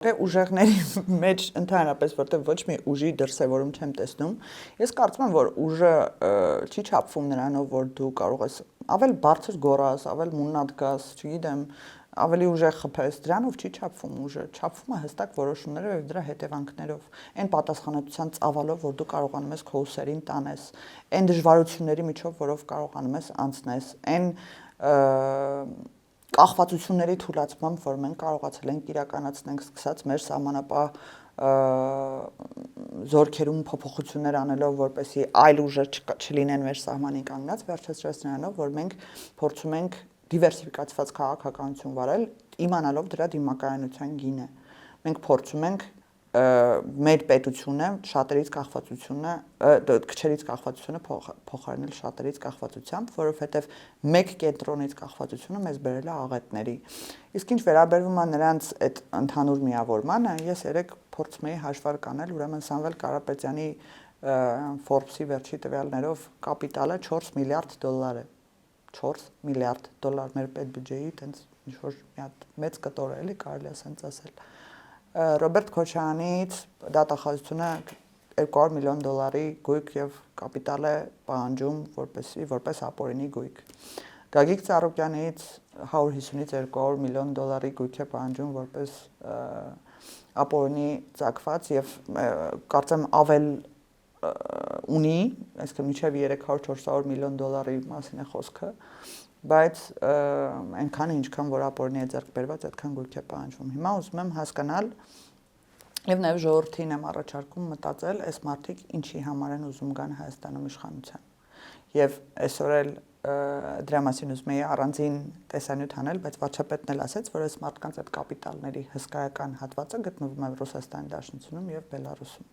Ուժեղների մեջ ընդհանրապես, որտեղ ոչ մի ուժի դրսևորում չեմ տեսնում, ես կարծում եմ, որ ուժը չի չափվում նրանով, որ դու կարող ես ավել բարձր գոռաս, ավել մուննատ գաս, չգիտեմ, ավելի ուժեղ խփես, դրանով չի չափվում ուժը, չափվում է հստակ որոշումներով եւ դրա հետևանքներով, այն պատասխանատվության ծավալով, որ դու կարողանում ես քո ուսերին տանես, այն դժվարությունների միջով, որով կարողանում ես անցնես, այն կախվածությունների թուլացմամբ, որ մենք կարողացել ենք իրականացնենք սկսած մեր սահմանապահ զորքերում փոփոխություններ անելով, որպեսզի այլ ուժեր չլինեն մեր սահմանին կանգնած, վերջացրած նրանով, որ մենք փորձում ենք դիվերսիֆիկացված քաղաքականություն վարել, իմանալով դրա դիմակայունության գինը։ Մենք փորձում ենք մեր պետությունը շատերից կախվածությունը, քչերից կախվածությունը փոխարինել շատերից կախվածությամբ, որովհետև մեկ կենտրոնից կախվածությունը մեզ բերել է աղետների։ Իսկ ինչ վերաբերվում է նրանց այդ ընդհանուր միավորմանը, ես երեք փորձում էի հաշվար կանել, ուրեմն Սամվել Կարապետյանի Forbes-ի վերջի տվյալներով կապիտալը 4 միլիարդ դոլար է։ 4 միլիարդ դոլար մեր պետբյուջեի, տենց ինչ-որ մի հատ մեծ կտոր է, էլի կարելի է ասենց ասել։ Ռոբերտ Քոչարյանից դատախազությունը 200 միլիոն դոլարի գույք եւ կապիտալ է պահանջում որպես ապօրինի գույք։ Գագիկ Ծառուկյանից 150-ից 200 միլիոն դոլարի գույք է պահանջում որպես ապօրինի ծագված եւ կարծեմ ավել ունի, այսինքն մինչև 300-400 միլիոն դոլարի մասին է խոսքը, բայց այնքան ինչքան որ ապօրինի է ձեռք բերված, այդքան գույք է պահանջվում։ Հիմա ուզում եմ հասկանալ եւ նաեւ ժողովրդին եմ առաջարկում մտածել, այս մարդիկ ինչի համար են ուզում գան Հայաստանում իշխանության։ Եվ այսօր էլ դրա մասին ուզում եի առանձին տեսանյութ անել, բայց վարչապետն էլ ասաց, որ այս մարդկանց այդ կապիտալների հսկայական հատվածը գտնվում է Ռուսաստանի Դաշնությունում եւ Բելարուսում։